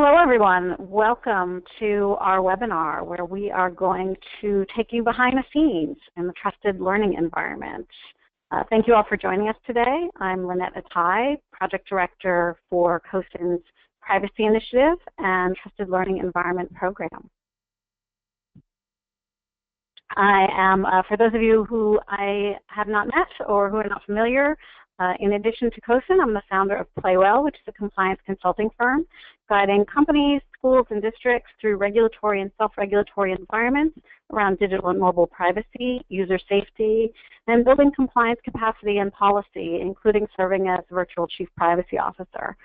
Hello, everyone. Welcome to our webinar where we are going to take you behind the scenes in the trusted learning environment. Thank you all for joining us today. I'm Linnette Attai, Project Director for CoSN's Privacy Initiative and Trusted Learning Environment Program. I am, for those of you who I have not met or who are not familiar, in addition to CoSN, I'm the founder of PlayWell, which is a compliance consulting firm, guiding companies, schools, and districts through regulatory and self-regulatory environments around digital and mobile privacy, user safety, and building compliance capacity and policy, including serving as virtual chief privacy officer.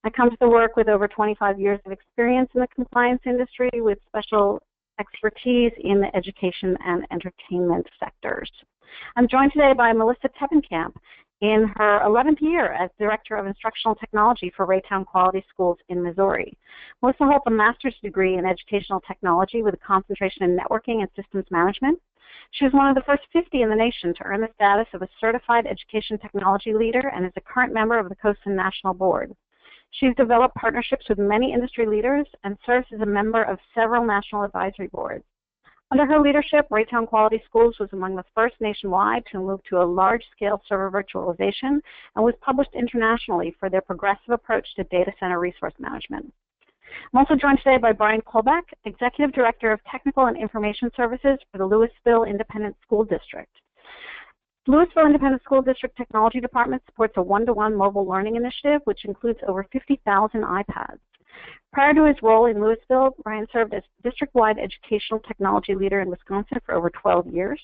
I come to the work with over 25 years of experience in the compliance industry with special expertise in the education and entertainment sectors. I'm joined today by Melissa Tebbenkamp in her 11th year as Director of Instructional Technology for Raytown Quality Schools in Missouri. Melissa holds a master's degree in educational technology with a concentration in networking and systems management. She was one of the first 50 in the nation to earn the status of a certified education technology leader and is a current member of the CoSN National Board. She's developed partnerships with many industry leaders and serves as a member of several national advisory boards. Under her leadership, Raytown Quality Schools was among the first nationwide to move to a large-scale server virtualization and was published internationally for their progressive approach to data center resource management. I'm also joined today by Bryon Kolbeck, Executive Director of Technical and Information Services for the Lewisville Independent School District. Lewisville Independent School District Technology Department supports a one-to-one mobile learning initiative which includes over 50,000 iPads. Prior to his role in Lewisville, Bryon served as district-wide educational technology leader in Wisconsin for over 12 years.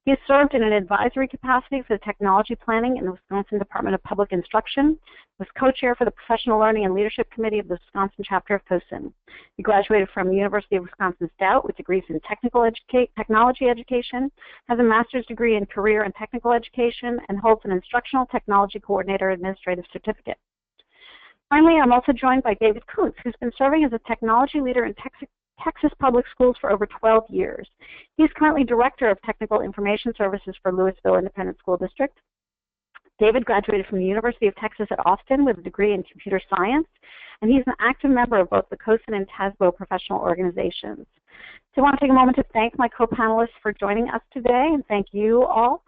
He has served in an advisory capacity for the technology planning in the Wisconsin Department of Public Instruction, was co-chair for the Professional Learning and Leadership Committee of the Wisconsin chapter of CoSN. He graduated from the University of Wisconsin Stout with degrees in technology education, has a master's degree in career and technical education, and holds an Instructional Technology Coordinator Administrative Certificate. Finally, I'm also joined by David Koonce, who's been serving as a technology leader in Texas Public Schools for over 12 years. He's currently Director of Technical Information Services for Lewisville Independent School District. David graduated from the University of Texas at Austin with a degree in computer science, and he's an active member of both the CoSN and TASBO professional organizations. So I want to take a moment to thank my co-panelists for joining us today, and thank you all.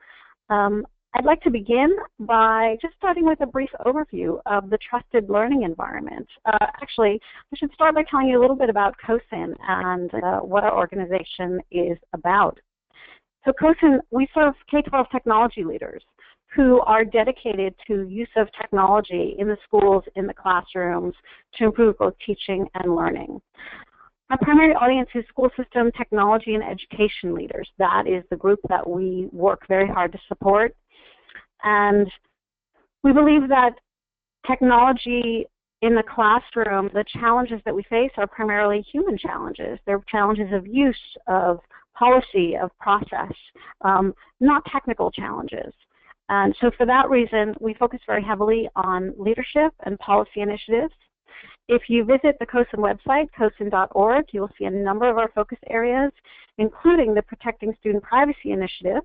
I'd like to begin by just starting with a brief overview of the trusted learning environment. Actually, I should start by telling you a little bit about CoSN and what our organization is about. So CoSN, we serve K-12 technology leaders who are dedicated to use of technology in the schools, in the classrooms, to improve both teaching and learning. Our primary audience is school system technology and education leaders. That is the group that we work very hard to support. And we believe that technology in the classroom, the challenges that we face are primarily human challenges. They're challenges of use, of policy, of process, not technical challenges. And so for that reason, we focus very heavily on leadership and policy initiatives. If you visit the CoSN website, cosen.org, you will see a number of our focus areas, including the Protecting Student Privacy Initiative.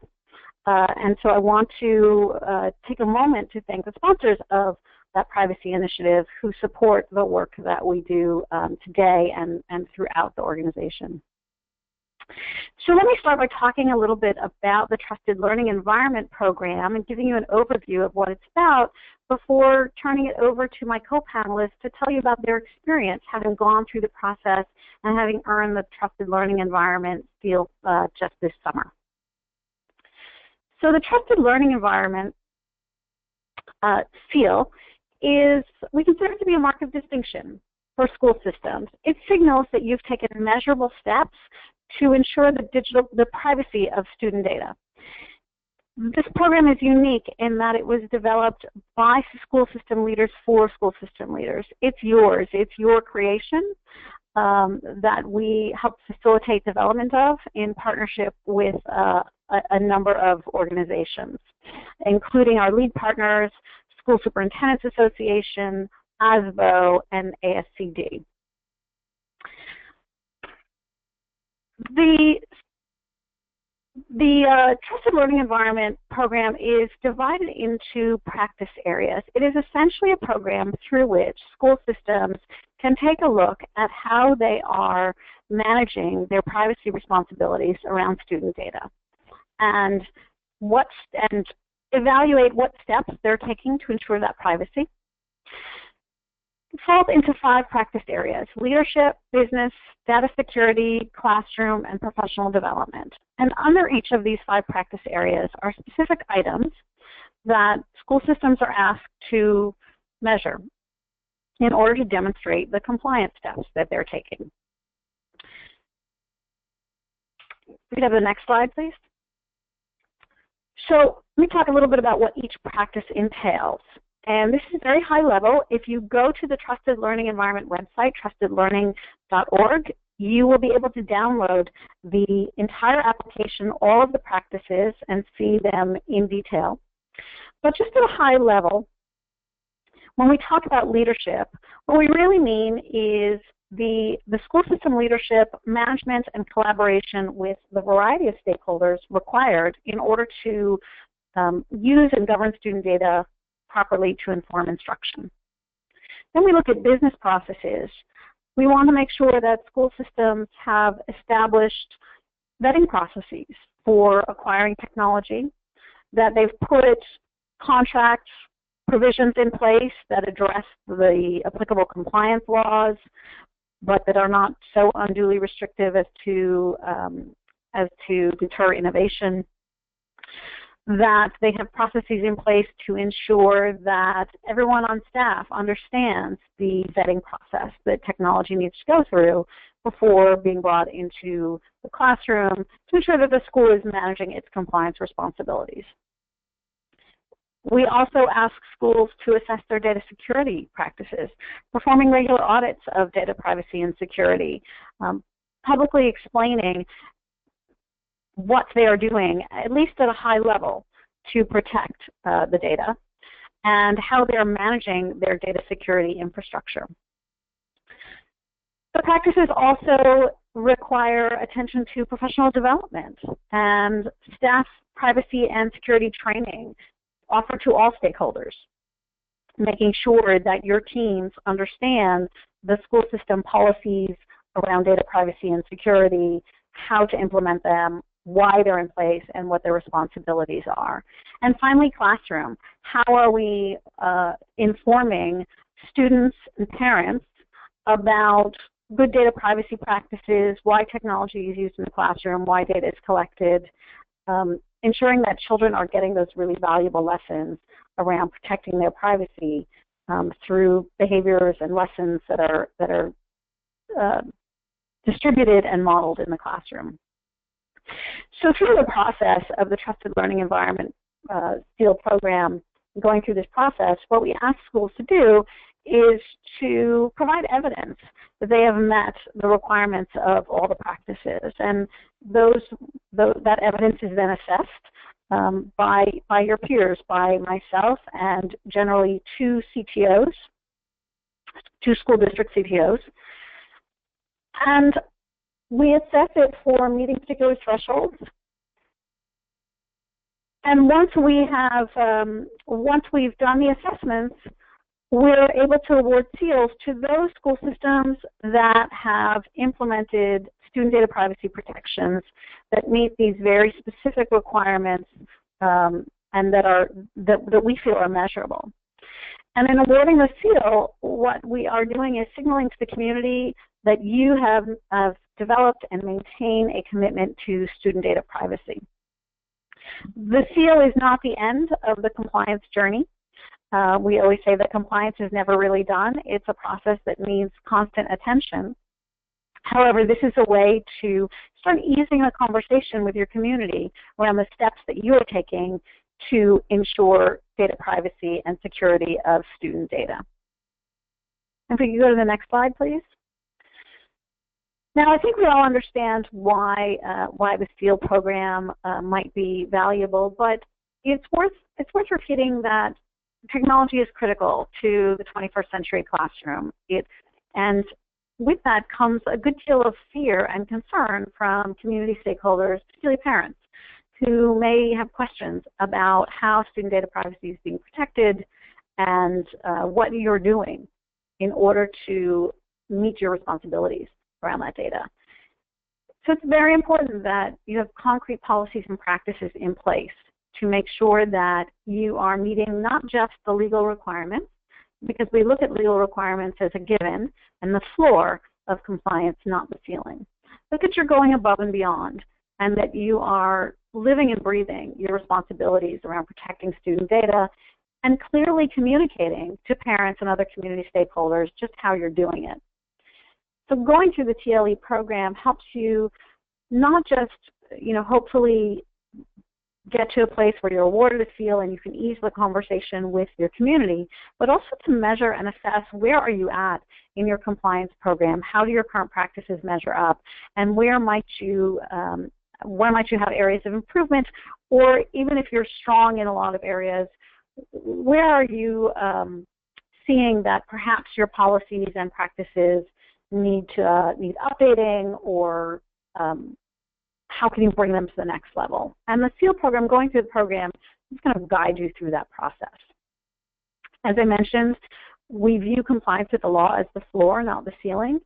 And so I want to take a moment to thank the sponsors of that privacy initiative who support the work that we do today and throughout the organization. So let me start by talking a little bit about the Trusted Learning Environment Program and giving you an overview of what it's about before turning it over to my co-panelists to tell you about their experience having gone through the process and having earned the Trusted Learning Environment seal just this summer. So the Trusted Learning Environment seal is, we consider it to be a mark of distinction for school systems. It signals that you've taken measurable steps to ensure the privacy of student data. This program is unique in that it was developed by school system leaders for school system leaders. It's yours. It's your creation that we help facilitate development of in partnership with a number of organizations, including our lead partners, School Superintendents Association, ASBO, and ASCD. The Trusted Learning Environment program is divided into practice areas. It is essentially a program through which school systems can take a look at how they are managing their privacy responsibilities around student data and evaluate what steps they're taking to ensure that privacy. It falls into 5 practice areas: leadership, business, data security, classroom, and professional development. And under each of these 5 practice areas are specific items that school systems are asked to measure in order to demonstrate the compliance steps that they're taking. We could have the next slide, please. So let me talk a little bit about what each practice entails. And this is very high level. If you go to the Trusted Learning Environment website, trustedlearning.org, you will be able to download the entire application, all of the practices, and see them in detail. But just at a high level, when we talk about leadership, what we really mean is the school system leadership, management, and collaboration with the variety of stakeholders required in order to use and govern student data properly to inform instruction. Then we look at business processes. We want to make sure that school systems have established vetting processes for acquiring technology, that they've put contract provisions in place that address the applicable compliance laws, but that are not so unduly restrictive as to deter innovation, that they have processes in place to ensure that everyone on staff understands the vetting process that technology needs to go through before being brought into the classroom to ensure that the school is managing its compliance responsibilities. We also ask schools to assess their data security practices, performing regular audits of data privacy and security, publicly explaining what they are doing, at least at a high level, to protect the data, and how they are managing their data security infrastructure. The practices also require attention to professional development and staff privacy and security training offered to all stakeholders, making sure that your teams understand the school system policies around data privacy and security, how to implement them, why they're in place, and what their responsibilities are. And finally, classroom. How are we informing students and parents about good data privacy practices, why technology is used in the classroom, why data is collected, ensuring that children are getting those really valuable lessons around protecting their privacy through behaviors and lessons that are distributed and modeled in the classroom. So through the process of the Trusted Learning Environment field program, going through this process, what we ask schools to do is to provide evidence that they have met the requirements of all the practices. And that evidence is then assessed by your peers, by myself, and generally 2 CTOs, 2 school district CTOs. And we assess it for meeting particular thresholds. And once we've done the assessments, we're able to award seals to those school systems that have implemented student data privacy protections that meet these very specific requirements and that we feel are measurable. And in awarding the seal, what we are doing is signaling to the community that you have developed and maintain a commitment to student data privacy. The seal is not the end of the compliance journey. We always say that compliance is never really done. It's a process that needs constant attention. However, this is a way to start easing the conversation with your community around the steps that you are taking to ensure data privacy and security of student data. If we could go to the next slide, please. Now, I think we all understand why the field program might be valuable, but it's worth repeating that technology is critical to the 21st century classroom. And with that comes a good deal of fear and concern from community stakeholders, particularly parents, who may have questions about how student data privacy is being protected and what you're doing in order to meet your responsibilities around that data. So it's very important that you have concrete policies and practices in place to make sure that you are meeting not just the legal requirements, because we look at legal requirements as a given and the floor of compliance, not the ceiling. Look at you're going above and beyond, and that you are living and breathing your responsibilities around protecting student data and clearly communicating to parents and other community stakeholders just how you're doing it. So going through the TLE program helps you not just, hopefully get to a place where you're awarded a seal and you can ease the conversation with your community, but also to measure and assess where are you at in your compliance program, how do your current practices measure up, and where might you have areas of improvement, or even if you're strong in a lot of areas, where are you seeing that perhaps your policies and practices need updating, or how can you bring them to the next level? And the SEAL program, going through the program, is going to guide you through that process. As I mentioned, we view compliance with the law as the floor, not the ceiling.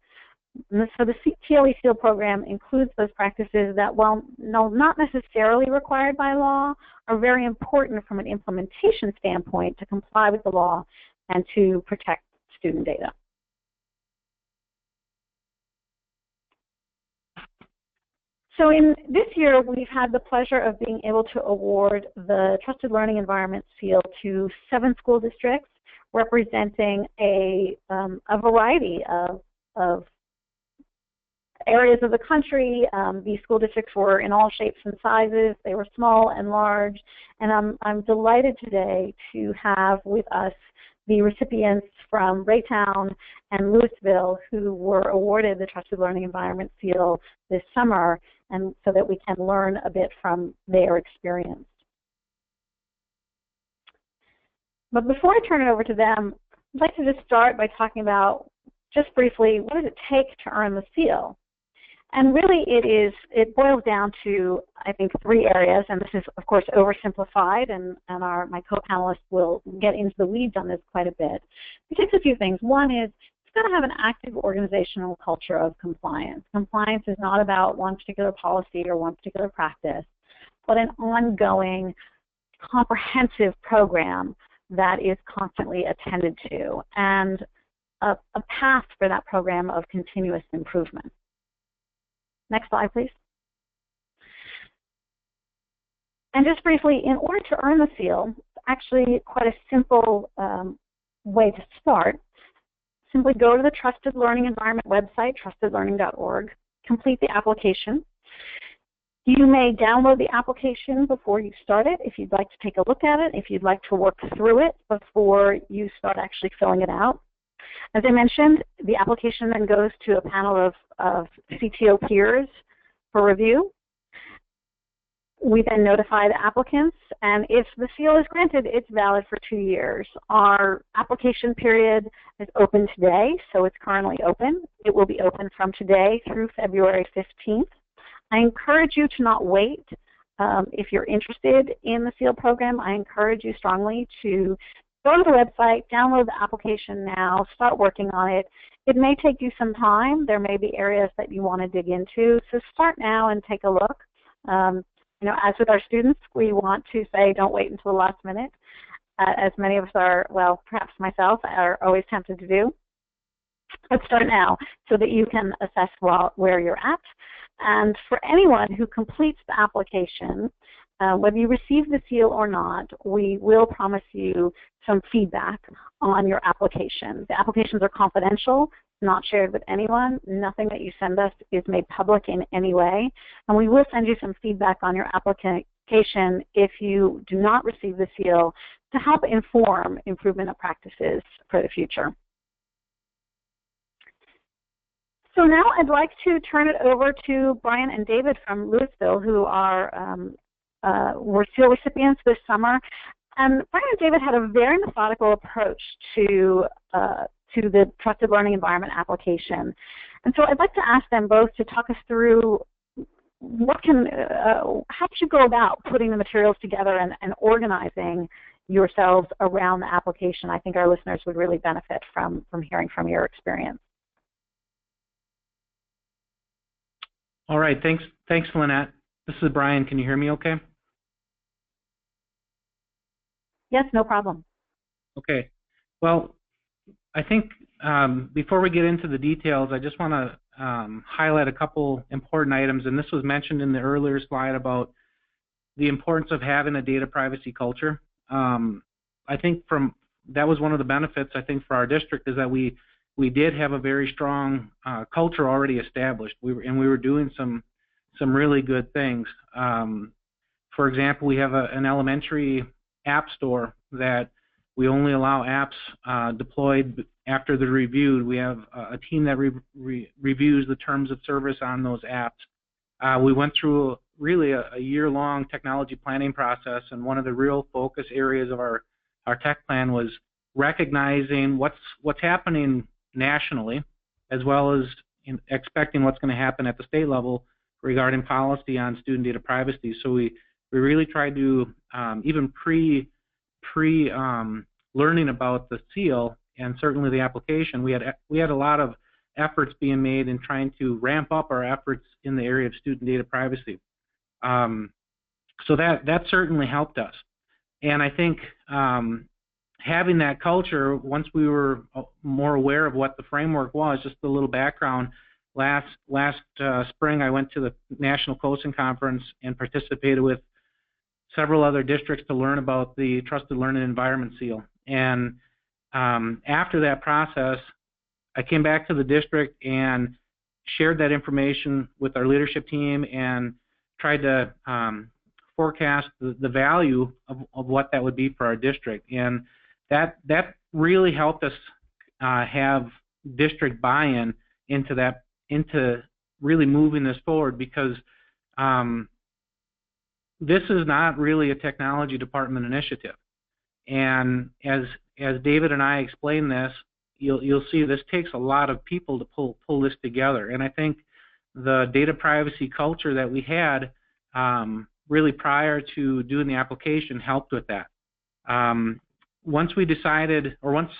And so the TLE SEAL program includes those practices that, while not necessarily required by law, are very important from an implementation standpoint to comply with the law and to protect student data. So in this year, we've had the pleasure of being able to award the Trusted Learning Environment Seal to 7 school districts, representing a variety of areas of the country. These school districts were in all shapes and sizes. They were small and large. And I'm delighted today to have with us the recipients from Raytown and Lewisville who were awarded the Trusted Learning Environment Seal this summer, and so that we can learn a bit from their experience. But before I turn it over to them, I'd like to just start by talking about, just briefly, what does it take to earn the seal? And really it boils down to, I think, 3 areas, and this is, of course, oversimplified, and my co-panelists will get into the weeds on this quite a bit. It takes a few things. One is, it's got to have an active organizational culture of compliance. Compliance is not about one particular policy or one particular practice, but an ongoing, comprehensive program that is constantly attended to, and a path for that program of continuous improvement. Next slide, please. And just briefly, in order to earn the seal, actually quite a simple way to start. Simply go to the Trusted Learning Environment website, trustedlearning.org, complete the application. You may download the application before you start it if you'd like to take a look at it, if you'd like to work through it before you start actually filling it out. As I mentioned, the application then goes to a panel of CTO peers for review. We then notify the applicants, and if the seal is granted, it's valid for 2 years. Our application period is open today, so it's currently open. It will be open from today through February 15th. I encourage you to not wait. If you're interested in the SEAL program, I encourage you strongly to go to the website, download the application now, start working on it. It may take you some time. There may be areas that you want to dig into, so start now and take a look. As with our students, we want to say don't wait until the last minute, as many of us are, well, perhaps myself, are always tempted to do. Let's start now so that you can assess where you're at. And for anyone who completes the application, whether you receive the seal or not, we will promise you some feedback on your application. The applications are confidential, not shared with anyone. Nothing that you send us is made public in any way. And we will send you some feedback on your application if you do not receive the seal to help inform improvement of practices for the future. So now I'd like to turn it over to Bryon and David from Lewisville, who were seal recipients this summer. And Bryon and David had a very methodical approach to the Trusted Learning Environment application. And so I'd like to ask them both to talk us through how did you go about putting the materials together and organizing yourselves around the application? I think our listeners would really benefit from hearing from your experience. All right, thanks, Linnette. This is Bryon. Can you hear me okay? Yes, no problem. Okay. Well, I think before we get into the details, I just want to highlight a couple important items, and this was mentioned in the earlier slide about the importance of having a data privacy culture. I think that was one of the benefits, I think, for our district, is that we did have a very strong culture already established. We were doing some really good things. For example, we have an elementary app store that we only allow apps deployed after they're reviewed. We have a team that reviews the terms of service on those apps. We went through really a year-long technology planning process, and one of the real focus areas of our tech plan was recognizing what's happening nationally, as well as expecting what's going to happen at the state level regarding policy on student data privacy. So we really tried to even learning about the seal and certainly the application. We had a lot of efforts being made in trying to ramp up our efforts in the area of student data privacy. So that certainly helped us. And I think having that culture, once we were more aware of what the framework was, just a little background, last spring I went to the National CoSN Conference and participated with several other districts to learn about the Trusted Learning Environment Seal. And after that process, I came back to the district and shared that information with our leadership team and tried to forecast the value of what that would be for our district. And that really helped us have district buy-in into really moving this forward, because this is not really a technology department initiative. And as David and I explain this, you'll see this takes a lot of people to pull this together. And I think the data privacy culture that we had really prior to doing the application helped with that. Once we decided, or once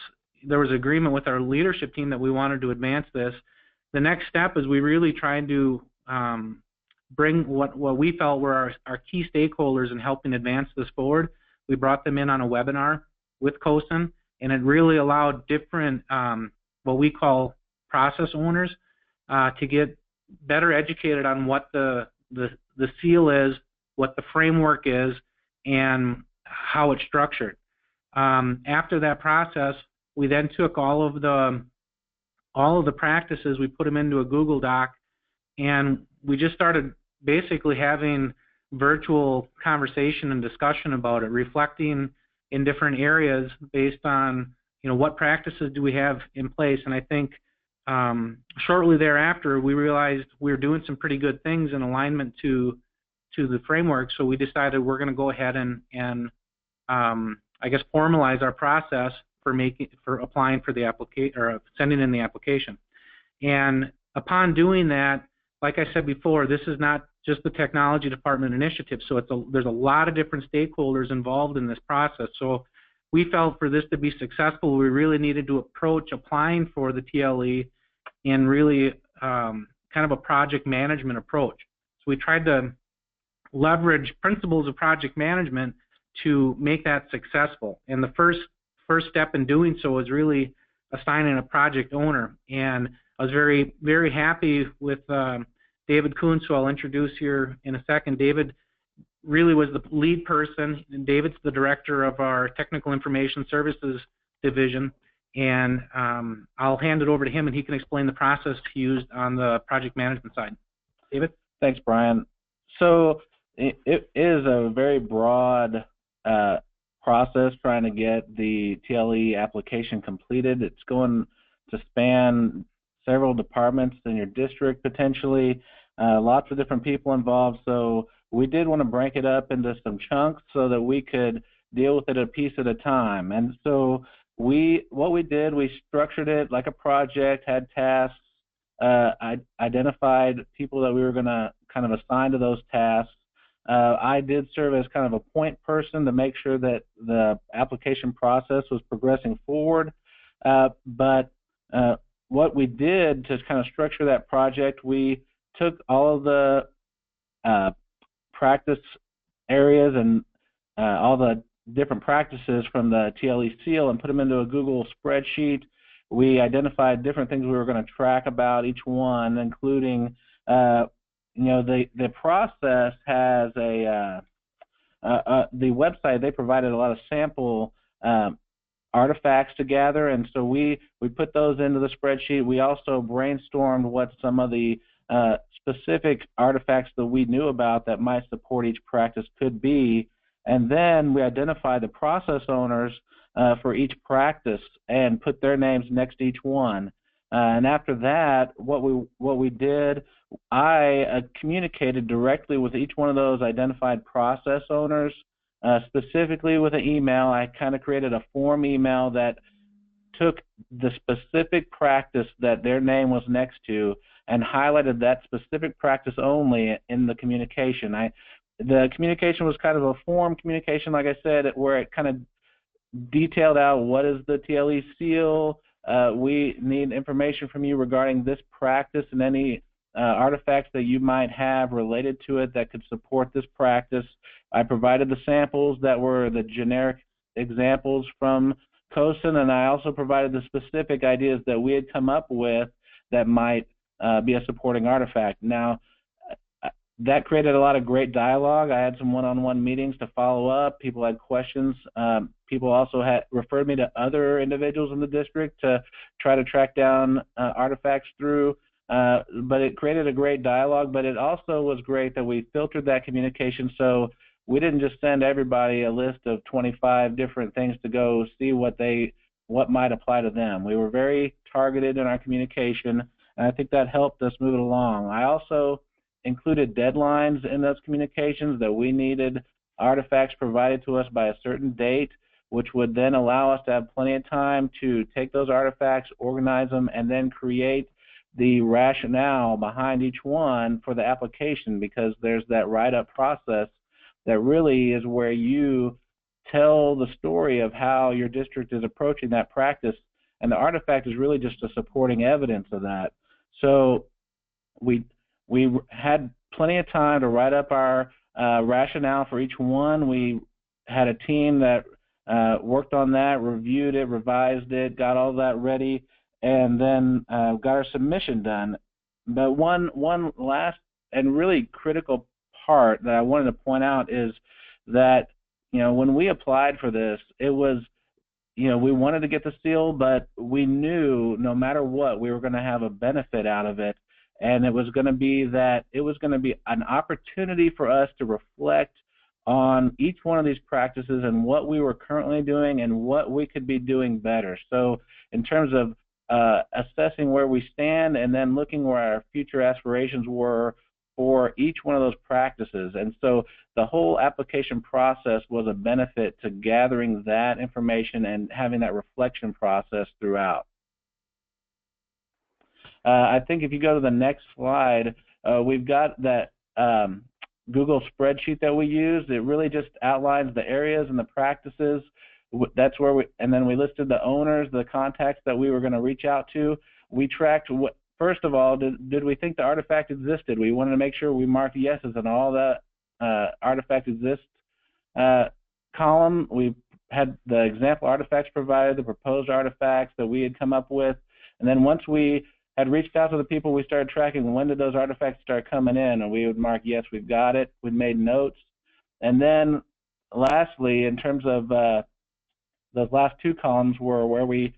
there was agreement with our leadership team that we wanted to advance this, the next step is we really tried to bring what we felt were our key stakeholders in helping advance this forward. We brought them in on a webinar with CoSN, and it really allowed different, what we call process owners, to get better educated on what the seal is, what the framework is, and how it's structured. After that process, we then took all of the practices, we put them into a Google Doc, and we just started basically having virtual conversation and discussion about it, reflecting in different areas based on, what practices do we have in place. And I think shortly thereafter, we realized we were doing some pretty good things in alignment to the framework. So we decided we're going to go ahead and I guess formalize our process for applying for the application, or sending in the application. And upon doing that, like I said before, this is not just the technology department initiative, so there's a lot of different stakeholders involved in this process. So we felt for this to be successful, we really needed to approach applying for the TLE in really kind of a project management approach. So we tried to leverage principles of project management to make that successful. And the first step in doing so was really assigning a project owner. And I was very, very happy with David Koonce, who I'll introduce here in a second. David really was the lead person, and David's the director of our Technical Information Services Division. And I'll hand it over to him, and he can explain the process he used on the project management side. David? Thanks, Bryon. So it is a very broad process trying to get the TLE application completed. It's going to span several departments in your district potentially, lots of different people involved. So we did want to break it up into some chunks so that we could deal with it a piece at a time. And so what we did, we structured it like a project, had tasks, identified people that we were going to kind of assign to those tasks. I did serve as kind of a point person to make sure that the application process was progressing forward. But what we did to kind of structure that project, we took all of the practice areas and all the different practices from the TLE seal and put them into a Google spreadsheet. We identified different things we were going to track about each one, including, the process has the website, they provided a lot of sample artifacts to gather, and so we put those into the spreadsheet. We also brainstormed what some of the specific artifacts that we knew about that might support each practice could be, and then we identified the process owners for each practice and put their names next to each one. And after that, what we did, I communicated directly with each one of those identified process owners, specifically with an email. I kind of created a form email that took the specific practice that their name was next to and highlighted that specific practice only in the communication. The communication was kind of a form communication, like I said, where it kind of detailed out what is the TLE seal. We need information from you regarding this practice and any artifacts that you might have related to it that could support this practice. I provided the samples that were the generic examples from CoSN, and I also provided the specific ideas that we had come up with that might be a supporting artifact. Now, that created a lot of great dialogue. I had some one-on-one meetings to follow up. People had questions. People also had referred me to other individuals in the district to try to track down artifacts through. But it created a great dialogue, but it also was great that we filtered that communication, so we didn't just send everybody a list of 25 different things to go see what might apply to them. We were very targeted in our communication, and I think that helped us move it along. I also included deadlines in those communications, that we needed artifacts provided to us by a certain date, which would then allow us to have plenty of time to take those artifacts, organize them, and then create the rationale behind each one for the application, because there's that write-up process that really is where you tell the story of how your district is approaching that practice, and the artifact is really just a supporting evidence of that. So we had plenty of time to write up our rationale for each one. We had a team that worked on that, reviewed it, revised it, got all that ready, and then got our submission done. But one last and really critical part that I wanted to point out is that, when we applied for this, it was, we wanted to get the seal, but we knew no matter what, we were going to have a benefit out of it. And it was going to be an opportunity for us to reflect on each one of these practices and what we were currently doing and what we could be doing better. So in terms of assessing where we stand and then looking where our future aspirations were for each one of those practices. And so the whole application process was a benefit to gathering that information and having that reflection process throughout. I think if you go to the next slide, we've got that Google spreadsheet that we used. It really just outlines the areas and the practices. That's where and then we listed the owners, the contacts that we were going to reach out to. We tracked first of all, did we think the artifact existed? We wanted to make sure we marked yeses on all that artifact exists column. We had the example artifacts provided, the proposed artifacts that we had come up with, and then once we had reached out to the people, we started tracking when did those artifacts start coming in, and we would mark, yes, we've got it. We made notes. And then lastly, in terms of those last two columns were where we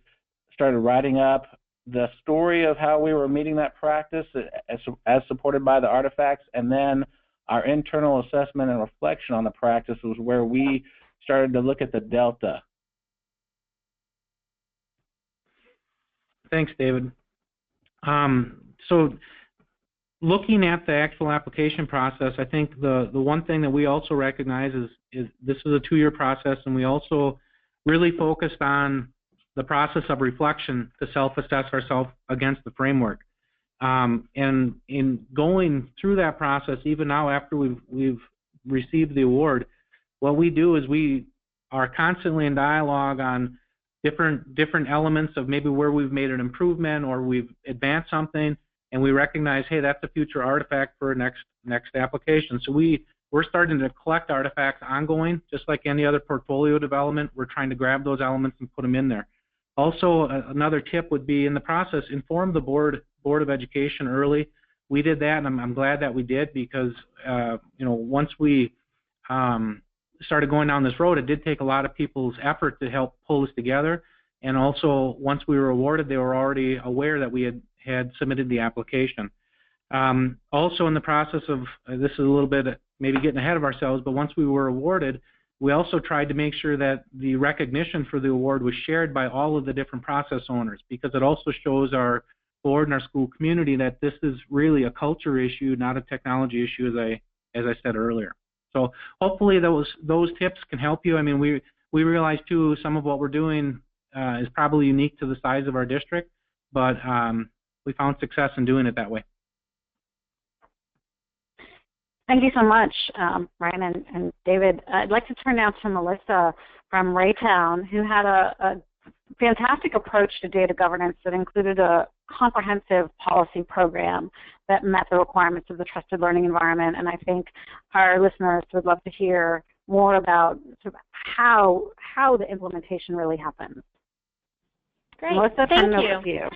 started writing up the story of how we were meeting that practice as supported by the artifacts, and then our internal assessment and reflection on the practice was where we started to look at the delta. Thanks, David. So looking at the actual application process, I think the one thing that we also recognize is this is a 2-year process, and we also really focused on the process of reflection to self-assess ourselves against the framework. And in going through that process, even now after we've received the award, what we do is we are constantly in dialogue on different elements of maybe where we've made an improvement or we've advanced something, and we recognize, hey, that's a future artifact for next application. So we're starting to collect artifacts ongoing, just like any other portfolio development. We're trying to grab those elements and put them in there. Also, another tip would be in the process, inform the Board of Education early. We did that, and I'm glad that we did, because once we started going down this road, it did take a lot of people's effort to help pull this together. And also, once we were awarded, they were already aware that we had submitted the application. Also, in the process of, this is a little bit maybe getting ahead of ourselves, but once we were awarded, we also tried to make sure that the recognition for the award was shared by all of the different process owners, because it also shows our board and our school community that this is really a culture issue, not a technology issue, as I said earlier. So hopefully those tips can help you. I mean, we realize too, some of what we're doing is probably unique to the size of our district, but we found success in doing it that way. Thank you so much, Bryon and David. I'd like to turn now to Melissa from Raytown, who had a fantastic approach to data governance that included a comprehensive policy program that met the requirements of the trusted learning environment. And I think our listeners would love to hear more about sort of how the implementation really happens. Great. Melissa, thank over to you.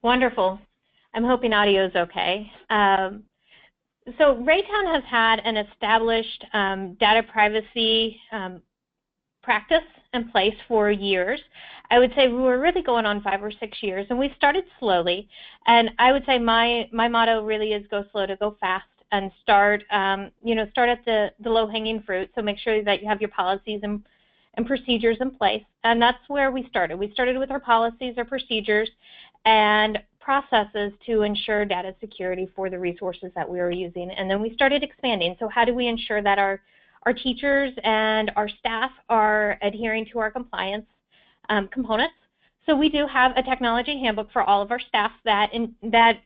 Wonderful. I'm hoping audio is okay. So Raytown has had an established data privacy practice in place for years. I would say we were really going on 5 or 6 years, and we started slowly. And I would say my motto really is go slow to go fast, and start at the low-hanging fruit. So make sure that you have your policies and procedures in place. And that's where we started. We started with our policies, our procedures, and processes to ensure data security for the resources that we were using. And then we started expanding. So how do we ensure that our teachers and our staff are adhering to our compliance components? So we do have a technology handbook for all of our staff that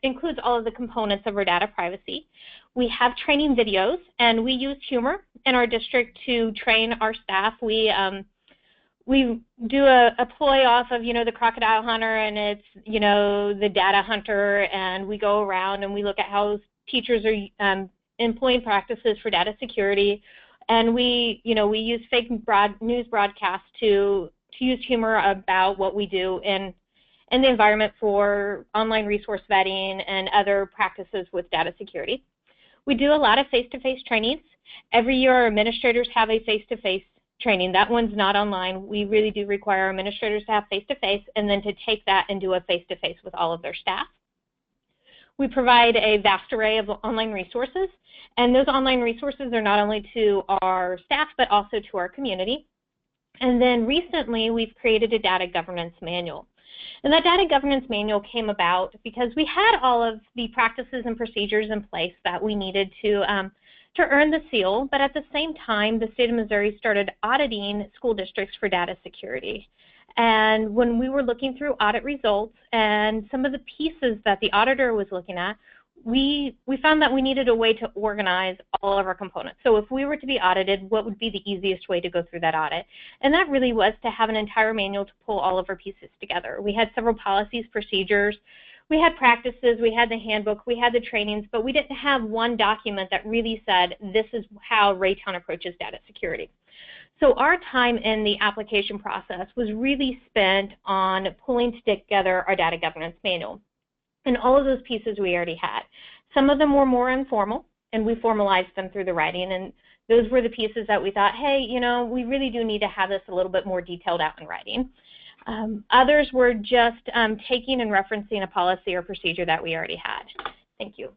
includes all of the components of our data privacy. We have training videos, and we use humor in our district to train our staff. We do a ploy off of, the crocodile hunter, and it's, the data hunter, and we go around and we look at how teachers are employing practices for data security, and we use fake news broadcasts to use humor about what we do in the environment for online resource vetting and other practices with data security. We do a lot of face-to-face trainings. Every year our administrators have a face-to-face training. That one's not online. We really do require our administrators to have face-to-face, and then to take that and do a face-to-face with all of their staff. We provide a vast array of online resources, and those online resources are not only to our staff but also to our community. And then recently we've created a data governance manual. And that data governance manual came about because we had all of the practices and procedures in place that we needed to earn the seal, but at the same time, the state of Missouri started auditing school districts for data security. And when we were looking through audit results and some of the pieces that the auditor was looking at, we found that we needed a way to organize all of our components. So if we were to be audited, what would be the easiest way to go through that audit? And that really was to have an entire manual to pull all of our pieces together. We had several policies, procedures, we had practices, we had the handbook, we had the trainings, but we didn't have one document that really said this is how Raytown approaches data security. So our time in the application process was really spent on pulling together our data governance manual. And all of those pieces we already had. Some of them were more informal, and we formalized them through the writing, and those were the pieces that we thought, hey, we really do need to have this a little bit more detailed out in writing. Others were just taking and referencing a policy or procedure that we already had. Thank you.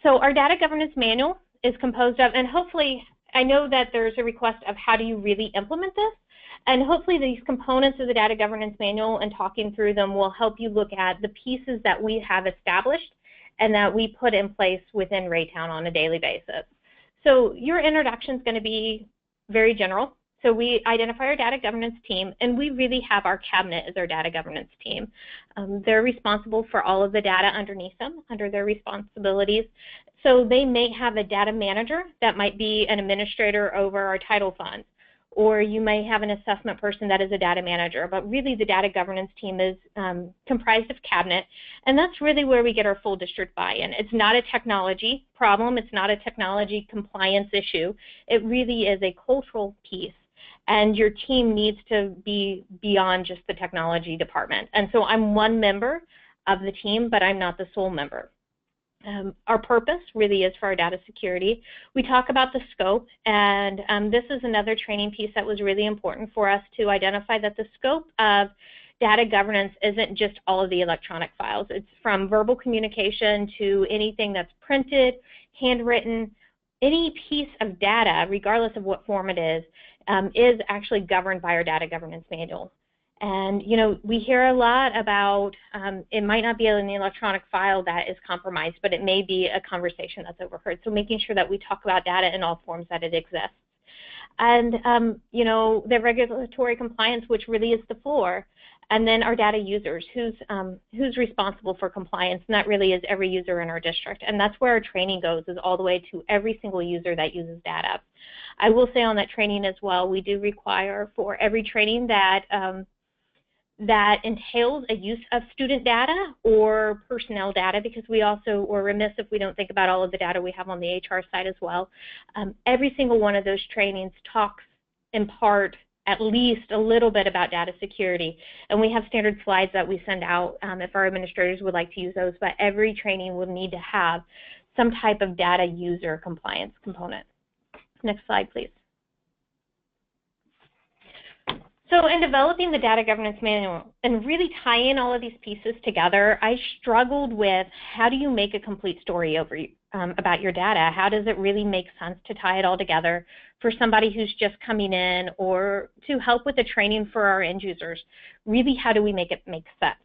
So our data governance manual is composed of, and hopefully, I know that there's a request of how do you really implement this, and hopefully these components of the data governance manual and talking through them will help you look at the pieces that we have established and that we put in place within Raytown on a daily basis. So your introduction is going to be very general. So we identify our data governance team, and we really have our cabinet as our data governance team. They're responsible for all of the data underneath them, under their responsibilities. So they may have a data manager that might be an administrator over our title funds, or you may have an assessment person that is a data manager, but really the data governance team is comprised of cabinet, and that's really where we get our full district buy-in. It's not a technology problem, it's not a technology compliance issue, it really is a cultural piece, and your team needs to be beyond just the technology department. And so I'm one member of the team, but I'm not the sole member. Our purpose really is for our data security. We talk about the scope, and this is another training piece that was really important for us to identify that the scope of data governance isn't just all of the electronic files. It's from verbal communication to anything that's printed, handwritten. Any piece of data, regardless of what form it is actually governed by our data governance manual. And, you know, we hear a lot about it might not be in the electronic file that is compromised, but it may be a conversation that's overheard. So making sure that we talk about data in all forms that it exists. And, you know, the regulatory compliance, which really is the floor. And then our data users, who's responsible for compliance, and that really is every user in our district. And that's where our training goes, is all the way to every single user that uses data. I will say on that training as well, we do require for every training that that entails a use of student data or personnel data, because we also are remiss if we don't think about all of the data we have on the HR side as well. Every single one of those trainings talks in part at least a little bit about data security, and we have standard slides that we send out if our administrators would like to use those, but every training will need to have some type of data user compliance component. Next slide, please. So in developing the data governance manual and really tying all of these pieces together, I struggled with how do you make a complete story about your data? How does it really make sense to tie it all together for somebody who's just coming in, or to help with the training for our end users? Really, how do we make it make sense?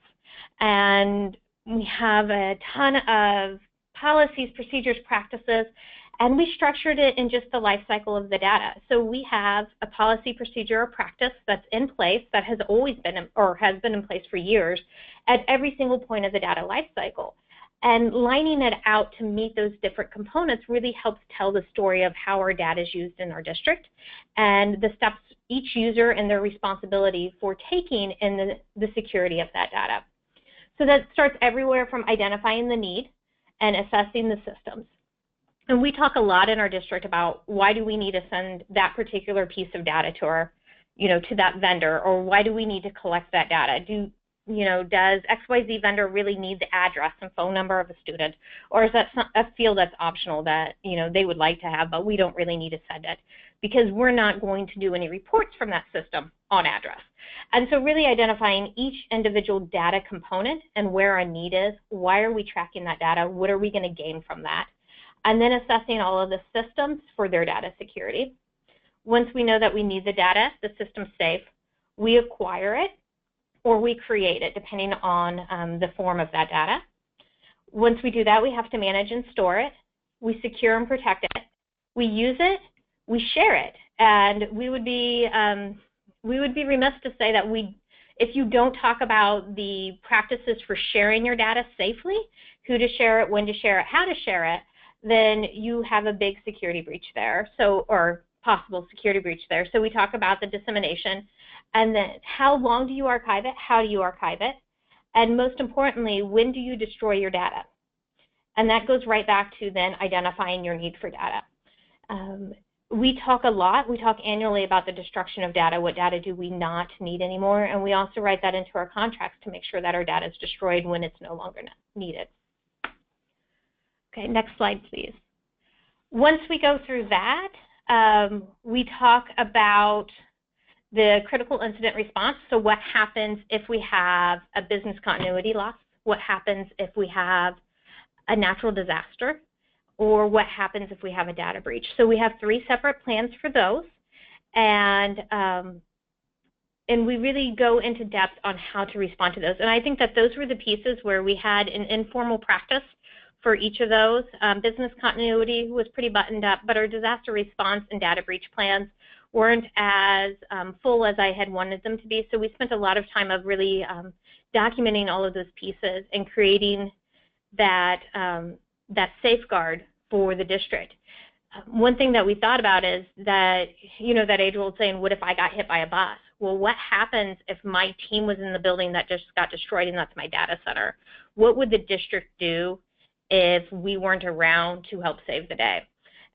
And we have a ton of policies, procedures, practices, and we structured it in just the life cycle of the data. So we have a policy, procedure, or practice that's in place, that has always been, or has been in place for years, at every single point of the data life cycle. And lining it out to meet those different components really helps tell the story of how our data is used in our district, and the steps each user and their responsibility for taking in the security of that data. So that starts everywhere from identifying the need and assessing the systems. And we talk a lot in our district about why do we need to send that particular piece of data to our, to that vendor, or why do we need to collect that data? Does XYZ vendor really need the address and phone number of a student, or is that a field that's optional that, they would like to have, but we don't really need to send it because we're not going to do any reports from that system on address. And so really identifying each individual data component and where our need is, why are we tracking that data, what are we going to gain from that? And then assessing all of the systems for their data security. Once we know that we need the data, the system's safe, we acquire it or we create it, depending on the form of that data. Once we do that, we have to manage and store it. We secure and protect it. We use it. We share it. And we would be remiss to say that if you don't talk about the practices for sharing your data safely, who to share it, when to share it, how to share it, then you have a big security breach there, or possible security breach there. So we talk about the dissemination, and then how long do you archive it, how do you archive it, and most importantly, when do you destroy your data? And that goes right back to then identifying your need for data. We talk a lot, we talk annually about the destruction of data. What data do we not need anymore? And we also write that into our contracts to make sure that our data is destroyed when it's no longer needed. Okay, next slide, please. Once we go through that, we talk about the critical incident response. So what happens if we have a business continuity loss? What happens if we have a natural disaster? Or what happens if we have a data breach? So we have 3 separate plans for those, and we really go into depth on how to respond to those. And I think that those were the pieces where we had an informal practice for each of those. Business continuity was pretty buttoned up, but our disaster response and data breach plans weren't as full as I had wanted them to be. So we spent a lot of time of really documenting all of those pieces and creating that, that safeguard for the district. one thing that we thought about is that, that age-old saying, what if I got hit by a bus? Well, what happens if my team was in the building that just got destroyed and that's my data center? What would the district do if we weren't around to help save the day?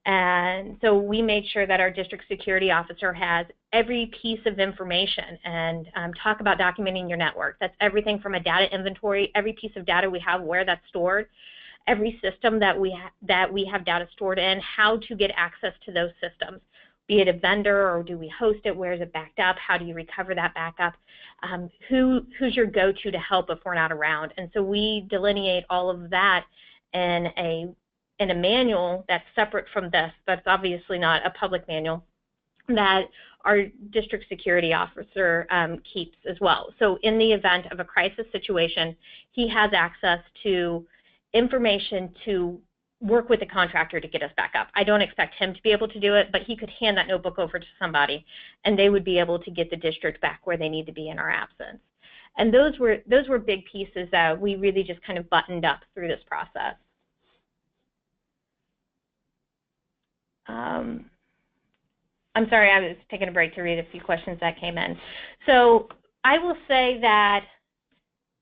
And so we made sure that our district security officer has every piece of information, and talk about documenting your network. That's everything from a data inventory, every piece of data we have, where that's stored, every system that we have data stored in, how to get access to those systems, be it a vendor or do we host it, where is it backed up, how do you recover that backup, who's your go-to to help if we're not around. And so we delineate all of that in a manual that's separate from this, that's obviously not a public manual, that our district security officer keeps as well. So in the event of a crisis situation, he has access to information to work with the contractor to get us back up. I don't expect him to be able to do it, but he could hand that notebook over to somebody and they would be able to get the district back where they need to be in our absence. And those were big pieces that we really just kind of buttoned up through this process. I'm sorry, I was taking a break to read a few questions that came in. So I will say that,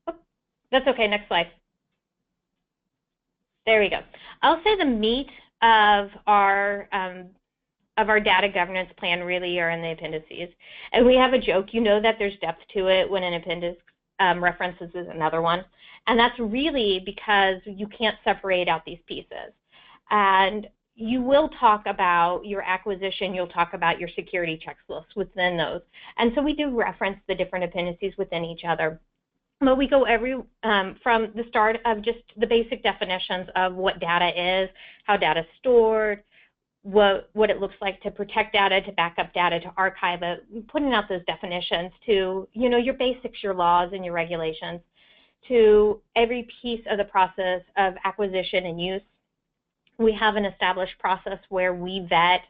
oh, that's okay, next slide. There we go. I'll say the meat of our data governance plan really are in the appendices. And we have a joke, that there's depth to it when an appendix references another one. And that's really because you can't separate out these pieces. And you will talk about your acquisition, you'll talk about your security checklists within those. And so we do reference the different appendices within each other. But we go from the start of just the basic definitions of what data is, how data is stored, what it looks like to protect data, to back up data, to archive it, putting out those definitions to, your basics, your laws and your regulations, to every piece of the process of acquisition and use. We have an established process where we vet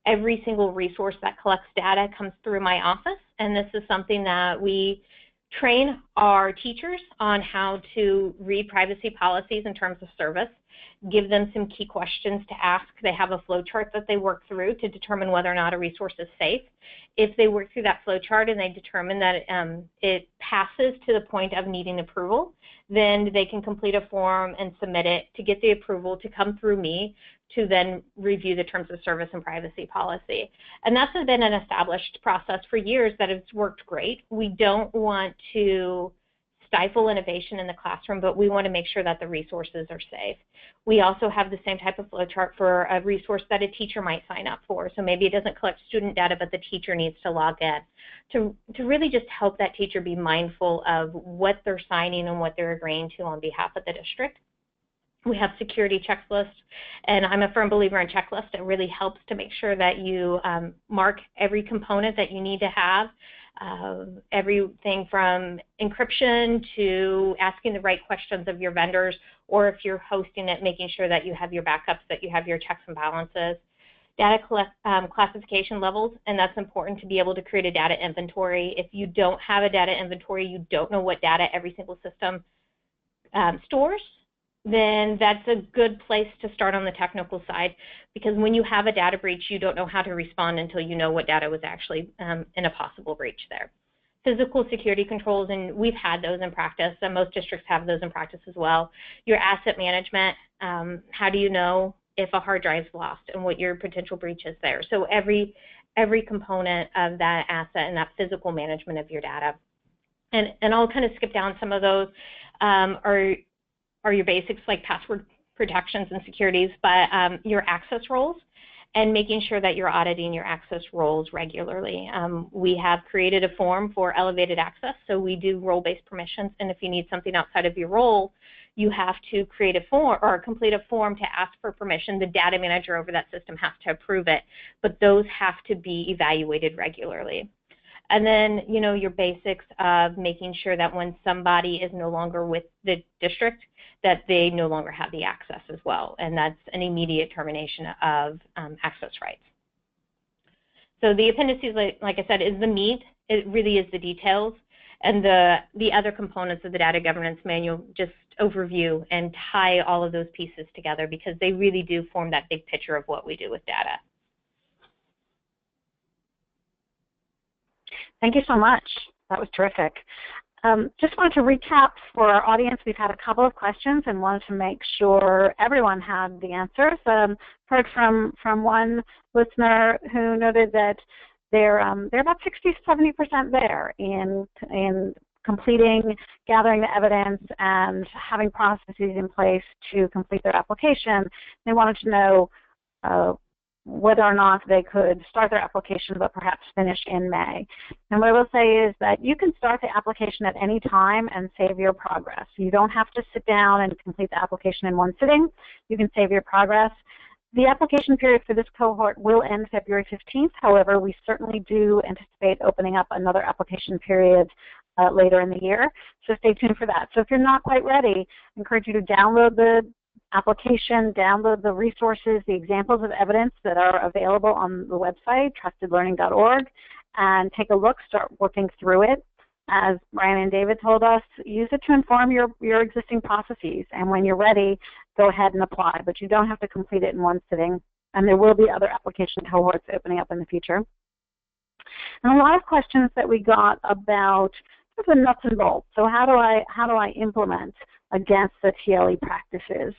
every single resource that collects data, comes through my office, and this is something that we train our teachers on how to read privacy policies in terms of service, give them some key questions to ask. They have a flow chart that they work through to determine whether or not a resource is safe. If they work through that flow chart and they determine that it passes to the point of needing approval, then they can complete a form and submit it to get the approval to come through me to then review the terms of service and privacy policy. And that's been an established process for years that has worked great. We don't want to stifle innovation in the classroom, but we want to make sure that the resources are safe. We also have the same type of flow chart for a resource that a teacher might sign up for. So maybe it doesn't collect student data, but the teacher needs to log in to really just help that teacher be mindful of what they're signing and what they're agreeing to on behalf of the district. We have security checklists, and I'm a firm believer in checklists. It really helps to make sure that you mark every component that you need to have, everything from encryption to asking the right questions of your vendors, or if you're hosting it, making sure that you have your backups, that you have your checks and balances. Data classification levels, and that's important to be able to create a data inventory. If you don't have a data inventory, you don't know what data every single system stores, then that's a good place to start on the technical side, because when you have a data breach, you don't know how to respond until you know what data was actually in a possible breach there. Physical security controls, and we've had those in practice, and most districts have those in practice as well. Your asset management, how do you know if a hard drive is lost and what your potential breach is there? So every component of that asset and that physical management of your data. And I'll kind of skip down some of those are your basics like password protections and securities, but your access roles and making sure that you're auditing your access roles regularly. We have created a form for elevated access, so we do role-based permissions, and if you need something outside of your role, you have to create a form or complete a form to ask for permission. The data manager over that system has to approve it, but those have to be evaluated regularly. And then, your basics of making sure that when somebody is no longer with the district, that they no longer have the access as well, and that's an immediate termination of access rights. So the appendices, like I said, is the meat. It really is the details. And the other components of the data governance manual just overview and tie all of those pieces together, because they really do form that big picture of what we do with data. Thank you so much. That was terrific. Just wanted to recap for our audience. We've had a couple of questions and wanted to make sure everyone had the answers. Heard from one listener who noted that they're about 60 to 70% there in completing, gathering the evidence, and having processes in place to complete their application. They wanted to know whether or not they could start their application but perhaps finish in May. And what I will say is that you can start the application at any time and save your progress. You don't have to sit down and complete the application in one sitting. You can save your progress. The application period for this cohort will end February 15th. However, we certainly do anticipate opening up another application period later in the year, so stay tuned for that. So if you're not quite ready, I encourage you to download the application, download the resources, the examples of evidence that are available on the website, trustedlearning.org, and take a look, start working through it. As Bryon and David told us, use it to inform your existing processes, and when you're ready, go ahead and apply, but you don't have to complete it in one sitting, and there will be other application cohorts opening up in the future. And a lot of questions that we got about the nuts and bolts. So how do I implement against the TLE practices?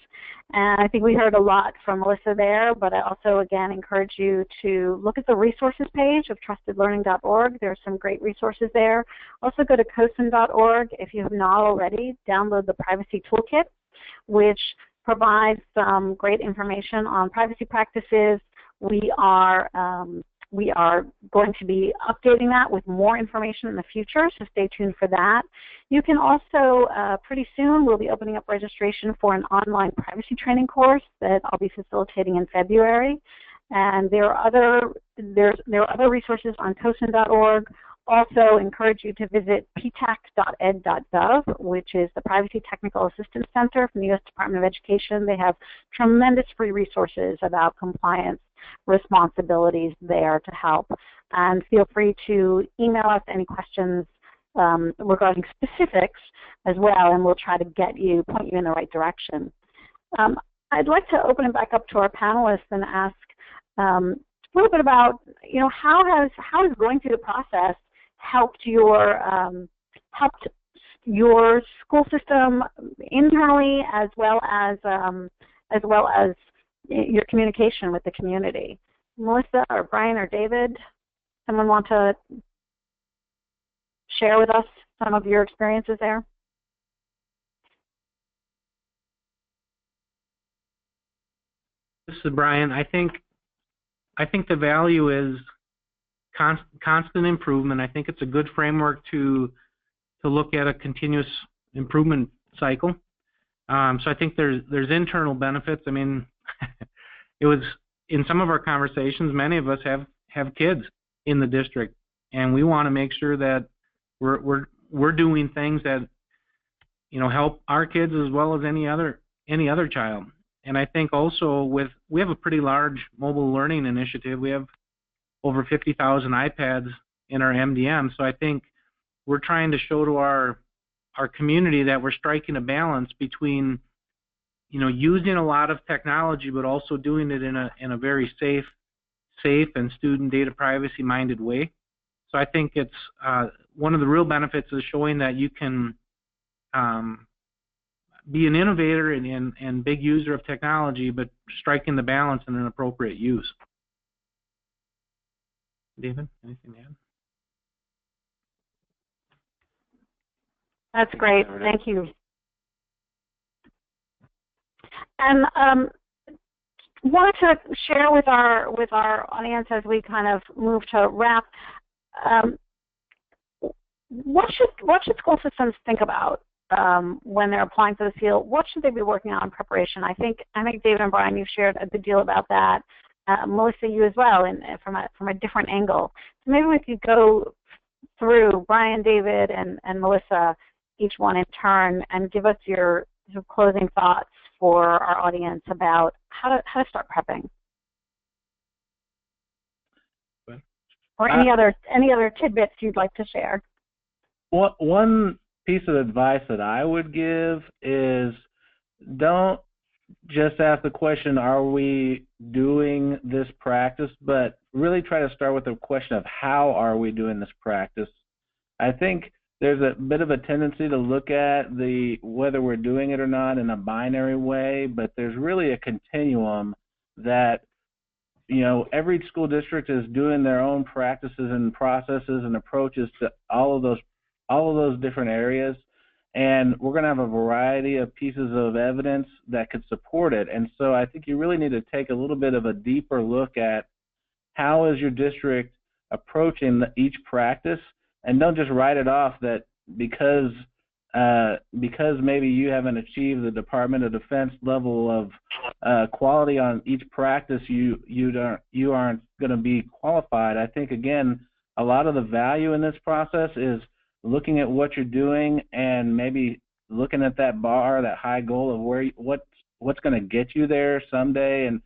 And I think we heard a lot from Melissa there, but I also, again, encourage you to look at the resources page of trustedlearning.org. There are some great resources there. Also go to CoSN.org. If you have not already, download the Privacy Toolkit, which provides some great information on privacy practices. We are going to be updating that with more information in the future, so stay tuned for that. You can also, pretty soon, we'll be opening up registration for an online privacy training course that I'll be facilitating in February. And there are other resources on CoSN.org. Also encourage you to visit ptac.ed.gov, which is the Privacy Technical Assistance Center from the U.S. Department of Education. They have tremendous free resources about compliance responsibilities there to help. And feel free to email us any questions regarding specifics as well, and we'll try to point you in the right direction. I'd like to open it back up to our panelists and ask a little bit about, how has going through the process helped your school system internally, as well as your communication with the community. Melissa or Bryon or David, someone want to share with us some of your experiences there? This is Bryon. I think the value is constant improvement. I think it's a good framework to look at a continuous improvement cycle. So I think there's internal benefits. I mean, it was in some of our conversations, many of us have kids in the district, and we want to make sure that we're doing things that help our kids as well as any other child. And I think also we have a pretty large mobile learning initiative. We have over 50,000 iPads in our MDM. So I think we're trying to show to our community that we're striking a balance between using a lot of technology, but also doing it in a very safe and student data privacy minded way. So I think it's one of the real benefits is showing that you can be an innovator and big user of technology, but striking the balance in an appropriate use. David, anything to add? That's great. Thank you. And wanted to share with our audience as we kind of move to wrap. What should school systems think about when they're applying for the field? What should they be working on in preparation? I think David and Bryon, you've shared a good deal about that. Melissa, you as well, and from a different angle. So maybe we could go through Bryon, David, and Melissa, each one in turn, and give us your closing thoughts for our audience about how to start prepping. Or any other tidbits you'd like to share. One piece of advice that I would give is don't just ask the question, are we doing this practice, but really try to start with the question of how are we doing this practice. I think there's a bit of a tendency to look at whether we're doing it or not in a binary way, but there's really a continuum that, you know, every school district is doing their own practices and processes and approaches to all of those different areas, and we're going to have a variety of pieces of evidence that could support it. And so I think you really need to take a little bit of a deeper look at how is your district approaching each practice, and don't just write it off that because maybe you haven't achieved the Department of Defense level of quality on each practice, you aren't going to be qualified. I think, again, a lot of the value in this process is looking at what you're doing and maybe looking at that bar, that high goal of what's going to get you there someday, and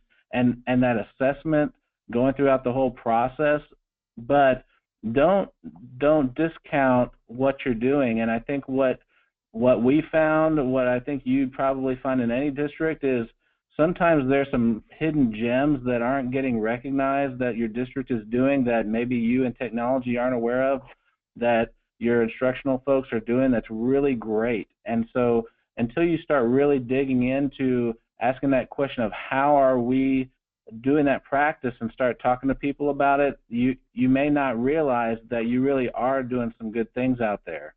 that assessment going throughout the whole process. But don't discount what you're doing. And I think what we found, what I think you'd probably find in any district, is sometimes there's some hidden gems that aren't getting recognized that your district is doing that maybe you in technology aren't aware of, that your instructional folks are doing that's really great. And so until you start really digging into asking that question of how are we doing that practice and start talking to people about it, you may not realize that you really are doing some good things out there.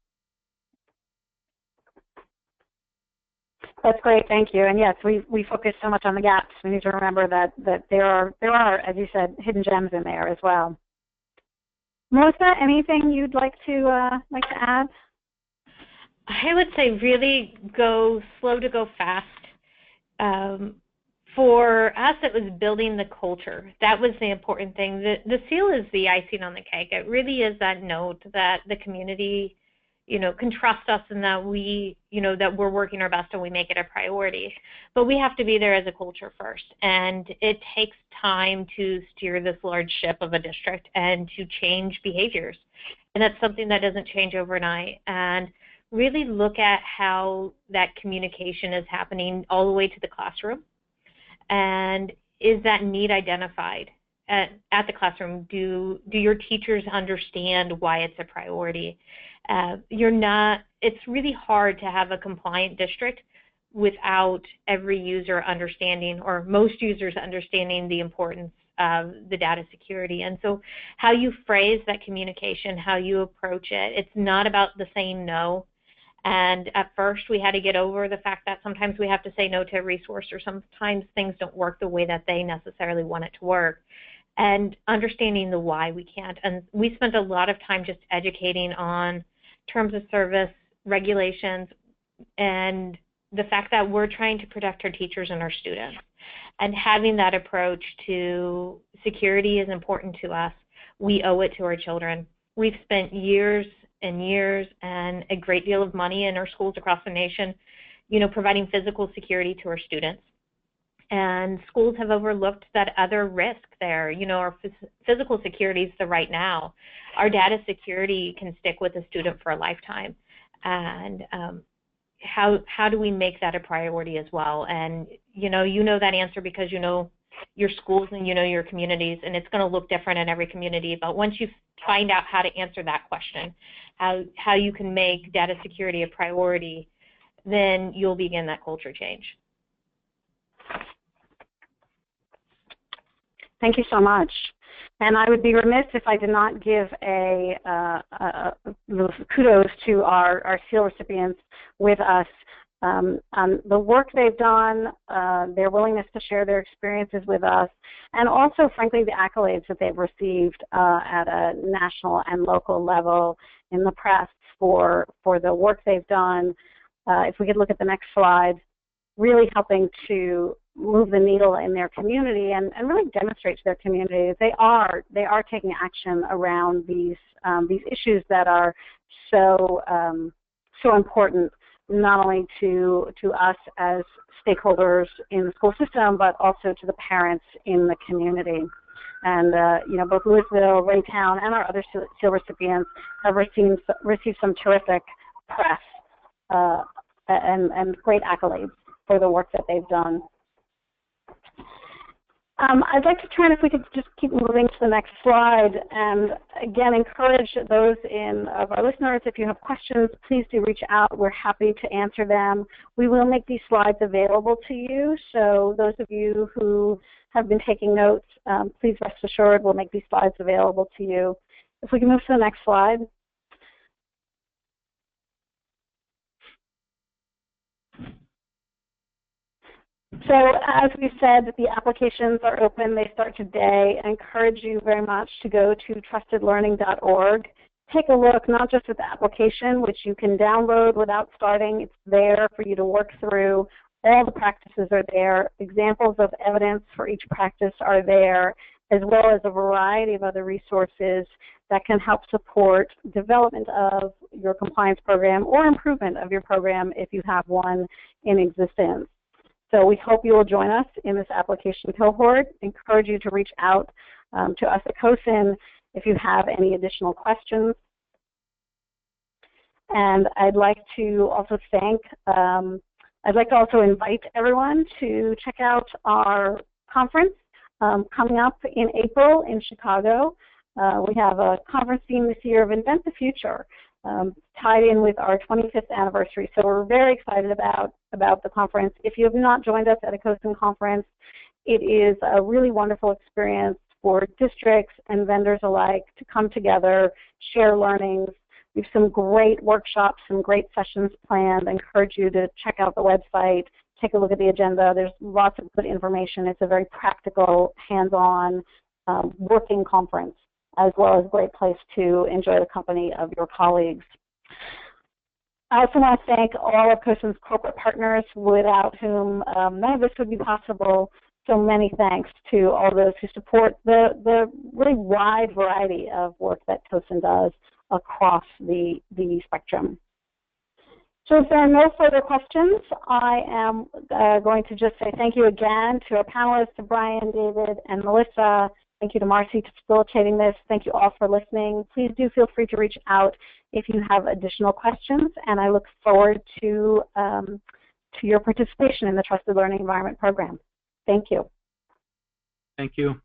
That's great, thank you. And yes, we focus so much on the gaps. We need to remember that there are, as you said, hidden gems in there as well. Melissa, anything you'd like to add? I would say really go slow to go fast. For us, it was building the culture. That was the important thing. The seal is the icing on the cake. It really is that note that the community, you know, can trust us and that we, you know, that we're working our best and we make it a priority. But we have to be there as a culture first. And it takes time to steer this large ship of a district and to change behaviors. And that's something that doesn't change overnight. And really look at how that communication is happening all the way to the classroom. And is that need identified at the classroom? Do your teachers understand why it's a priority? It's really hard to have a compliant district without every user understanding, or most users understanding, the importance of the data security. And so how you phrase that communication, how you approach it, it's not about the saying no. And at first we had to get over the fact that sometimes we have to say no to a resource, or sometimes things don't work the way that they necessarily want it to work, and understanding the why we can't. And we spent a lot of time just educating on terms of service, regulations, and the fact that we're trying to protect our teachers and our students. And having that approach to security is important to us. We owe it to our children. We've spent years and years and a great deal of money in our schools across the nation, you know, providing physical security to our students. And schools have overlooked that other risk there. You know, our physical security is the right now. Our data security can stick with a student for a lifetime. And how do we make that a priority as well? And you know that answer because you know your schools and you know your communities, and it's going to look different in every community. But once you find out how to answer that question, how you can make data security a priority, then you'll begin that culture change. Thank you so much. And I would be remiss if I did not give kudos to our SEAL recipients with us. The work they've done, their willingness to share their experiences with us, and also, frankly, the accolades that they've received at a national and local level in the press for the work they've done. If we could look at the next slide, really helping to move the needle in their community and really demonstrate to their community that they are taking action around these issues that are so important, not only to us as stakeholders in the school system, but also to the parents in the community. And you know, both Lewisville, Raytown, and our other SEAL recipients have received some terrific press and great accolades for the work that they've done. I'd like to turn, if we could just keep moving to the next slide, and again encourage those of our listeners, if you have questions, please do reach out. We're happy to answer them. We will make these slides available to you, so those of you who have been taking notes, please rest assured we'll make these slides available to you. If we can move to the next slide. So as we said, the applications are open. They start today. I encourage you very much to go to trustedlearning.org. Take a look not just at the application, which you can download without starting. It's there for you to work through. All the practices are there. Examples of evidence for each practice are there, as well as a variety of other resources that can help support development of your compliance program or improvement of your program if you have one in existence. So we hope you will join us in this application cohort. Encourage you to reach out to us at CoSN if you have any additional questions. And I'd like to also invite everyone to check out our conference coming up in April in Chicago. We have a conference theme this year of Invent the Future, tied in with our 25th anniversary. So we're very excited about the conference. If you have not joined us at a CoSN conference, it is a really wonderful experience for districts and vendors alike to come together, share learnings. We have some great workshops, some great sessions planned. I encourage you to check out the website, take a look at the agenda. There's lots of good information. It's a very practical, hands-on, working conference, as well as a great place to enjoy the company of your colleagues. I also want to thank all of CoSN's corporate partners, without whom none of this would be possible. So many thanks to all those who support the really wide variety of work that CoSN does across the spectrum. So if there are no further questions, I am going to just say thank you again to our panelists, to Bryon, David, and Melissa. Thank you to Marcy for facilitating this. Thank you all for listening. Please do feel free to reach out if you have additional questions, and I look forward to your participation in the Trusted Learning Environment program. Thank you. Thank you.